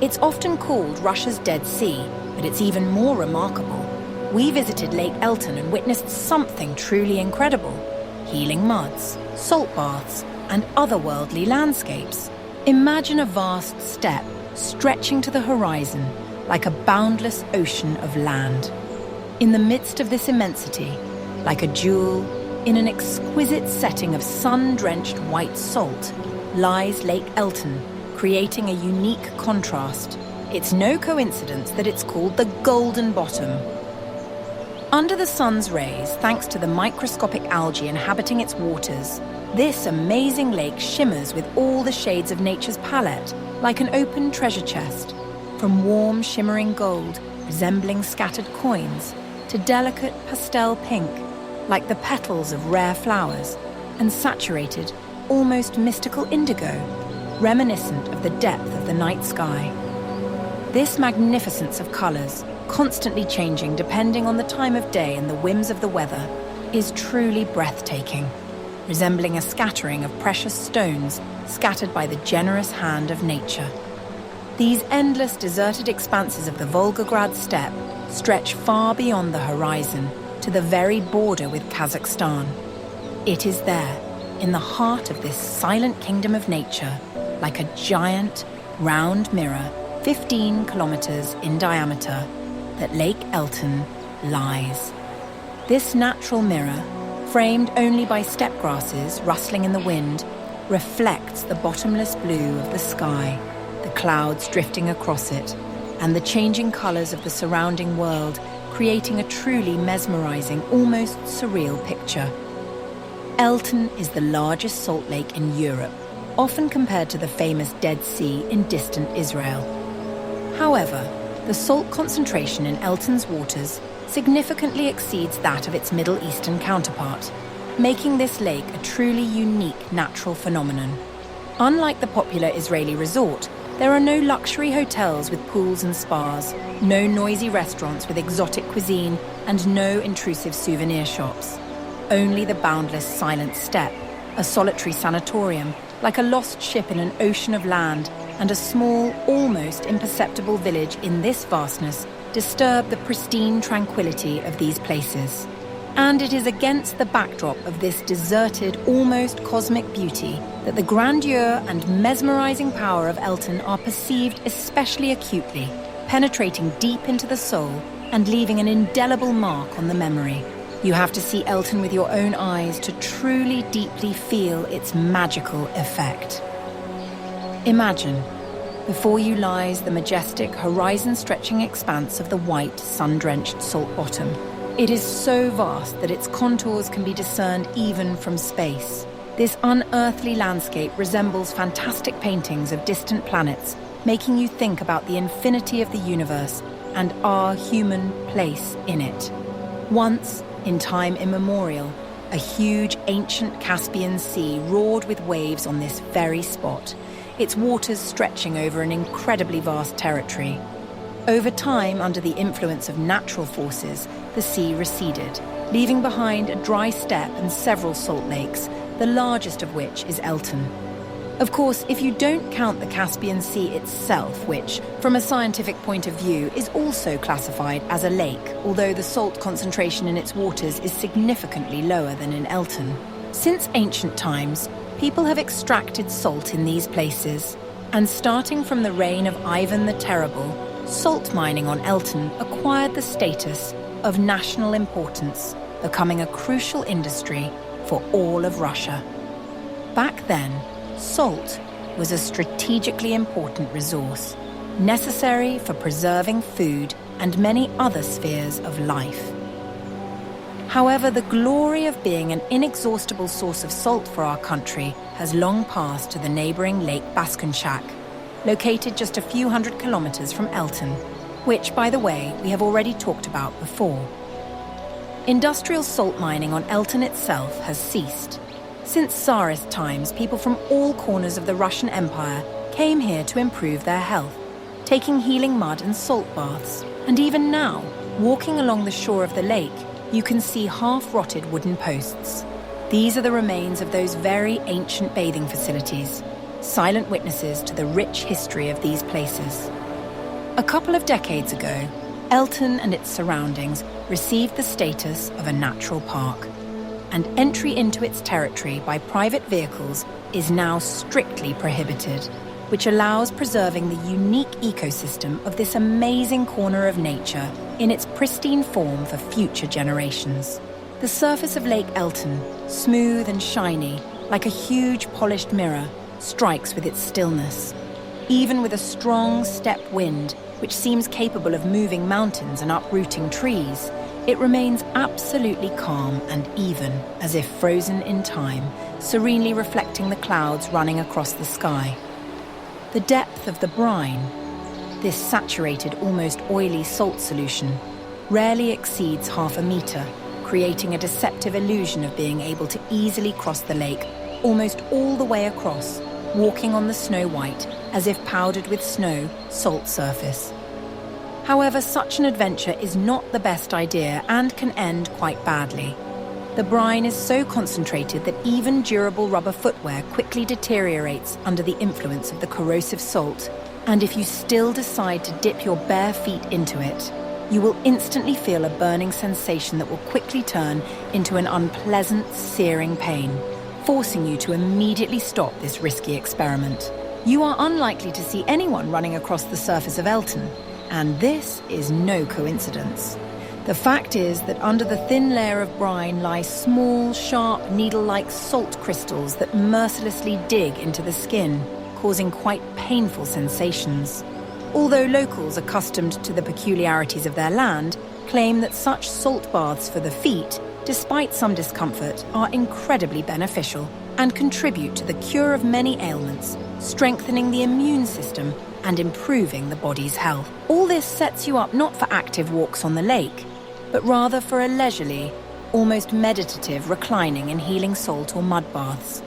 It's often called Russia's Dead Sea, but it's even more remarkable. We visited Lake Elton and witnessed something truly incredible: healing muds, salt baths, and otherworldly landscapes. Imagine a vast steppe stretching to the horizon like a boundless ocean of land. In the midst of this immensity, like a jewel in an exquisite setting of sun-drenched white salt, lies Lake Elton, creating a unique contrast. It's no coincidence that it's called the Golden Bottom. Under the sun's rays, thanks to the microscopic algae inhabiting its waters, this amazing lake shimmers with all the shades of nature's palette, like an open treasure chest, from warm, shimmering gold, resembling scattered coins, to delicate pastel pink, like the petals of rare flowers, and saturated, almost mystical indigo, reminiscent of the depth of the night sky. This magnificence of colors, constantly changing depending on the time of day and the whims of the weather, is truly breathtaking, resembling a scattering of precious stones scattered by the generous hand of nature. These endless deserted expanses of the Volgograd steppe stretch far beyond the horizon to the very border with Kazakhstan. It is there, in the heart of this silent kingdom of nature, like a giant, round mirror 15 kilometers in diameter, that Lake Elton lies. This natural mirror, framed only by steppe grasses rustling in the wind, reflects the bottomless blue of the sky, the clouds drifting across it, and the changing colors of the surrounding world, creating a truly mesmerizing, almost surreal picture. Elton is the largest salt lake in Europe, often compared to the famous Dead Sea in distant Israel. However, the salt concentration in Elton's waters significantly exceeds that of its Middle Eastern counterpart, making this lake a truly unique natural phenomenon. Unlike the popular Israeli resort, there are no luxury hotels with pools and spas, no noisy restaurants with exotic cuisine, and no intrusive souvenir shops. Only the boundless silent steppe, a solitary sanatorium, like a lost ship in an ocean of land, and a small, almost imperceptible village in this vastness disturb the pristine tranquility of these places. And it is against the backdrop of this deserted, almost cosmic beauty that the grandeur and mesmerizing power of Elton are perceived especially acutely, penetrating deep into the soul and leaving an indelible mark on the memory. You have to see Elton with your own eyes to truly deeply feel its magical effect. Imagine, before you lies the majestic, horizon-stretching expanse of the white, sun-drenched salt bottom. It is so vast that its contours can be discerned even from space. This unearthly landscape resembles fantastic paintings of distant planets, making you think about the infinity of the universe and our human place in it. Once, in time immemorial, a huge ancient Caspian Sea roared with waves on this very spot, its waters stretching over an incredibly vast territory. Over time, under the influence of natural forces, the sea receded, leaving behind a dry steppe and several salt lakes, the largest of which is Elton. Of course, if you don't count the Caspian Sea itself, which, from a scientific point of view, is also classified as a lake, although the salt concentration in its waters is significantly lower than in Elton. Since ancient times, people have extracted salt in these places, and starting from the reign of Ivan the Terrible, salt mining on Elton acquired the status of national importance, becoming a crucial industry for all of Russia. Back then, salt was a strategically important resource, necessary for preserving food and many other spheres of life. However, the glory of being an inexhaustible source of salt for our country has long passed to the neighboring Lake Baskunchak, located just a few hundred kilometers from Elton, which, by the way, we have already talked about before. Industrial salt mining on Elton itself has ceased. Since Tsarist times, people from all corners of the Russian Empire came here to improve their health, taking healing mud and salt baths. And even now, walking along the shore of the lake, you can see half-rotted wooden posts. These are the remains of those very ancient bathing facilities, silent witnesses to the rich history of these places. A couple of decades ago, Elton and its surroundings received the status of a natural park, and entry into its territory by private vehicles is now strictly prohibited, which allows preserving the unique ecosystem of this amazing corner of nature in its pristine form for future generations. The surface of Lake Elton, smooth and shiny, like a huge polished mirror, strikes with its stillness. Even with a strong steppe wind, which seems capable of moving mountains and uprooting trees, it remains absolutely calm and even, as if frozen in time, serenely reflecting the clouds running across the sky. The depth of the brine, this saturated, almost oily salt solution, rarely exceeds half a metre, creating a deceptive illusion of being able to easily cross the lake almost all the way across, walking on the snow-white, as if powdered with snow, salt surface. However, such an adventure is not the best idea and can end quite badly. The brine is so concentrated that even durable rubber footwear quickly deteriorates under the influence of the corrosive salt, and if you still decide to dip your bare feet into it, you will instantly feel a burning sensation that will quickly turn into an unpleasant, searing pain, forcing you to immediately stop this risky experiment. You are unlikely to see anyone running across the surface of Elton, and this is no coincidence. The fact is that under the thin layer of brine lie small, sharp, needle-like salt crystals that mercilessly dig into the skin, causing quite painful sensations. Although locals accustomed to the peculiarities of their land claim that such salt baths for the feet, despite some discomfort, are incredibly beneficial and contribute to the cure of many ailments, strengthening the immune system and improving the body's health. All this sets you up not for active walks on the lake, but rather for a leisurely, almost meditative reclining in healing salt or mud baths,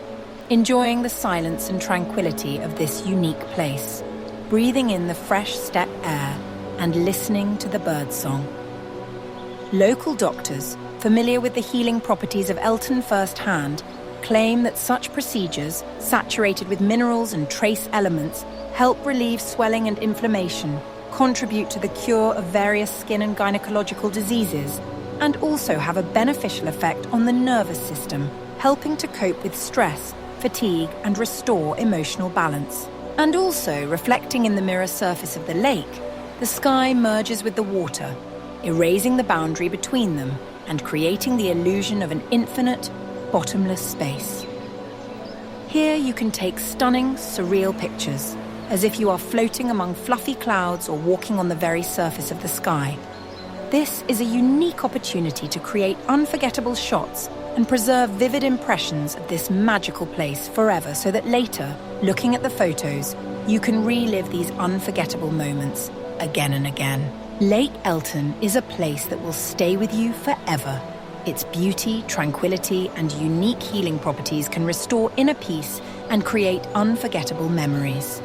enjoying the silence and tranquility of this unique place, breathing in the fresh steppe air and listening to the birdsong. Local doctors, familiar with the healing properties of Elton firsthand, claim that such procedures, saturated with minerals and trace elements, help relieve swelling and inflammation, contribute to the cure of various skin and gynecological diseases, and also have a beneficial effect on the nervous system, helping to cope with stress, fatigue, and restore emotional balance. And also, reflecting in the mirror surface of the lake, the sky merges with the water, erasing the boundary between them and creating the illusion of an infinite, bottomless space. Here you can take stunning, surreal pictures, as if you are floating among fluffy clouds or walking on the very surface of the sky. This is a unique opportunity to create unforgettable shots and preserve vivid impressions of this magical place forever, so that later, looking at the photos, you can relive these unforgettable moments again and again. Lake Elton is a place that will stay with you forever. Its beauty, tranquility, and unique healing properties can restore inner peace and create unforgettable memories.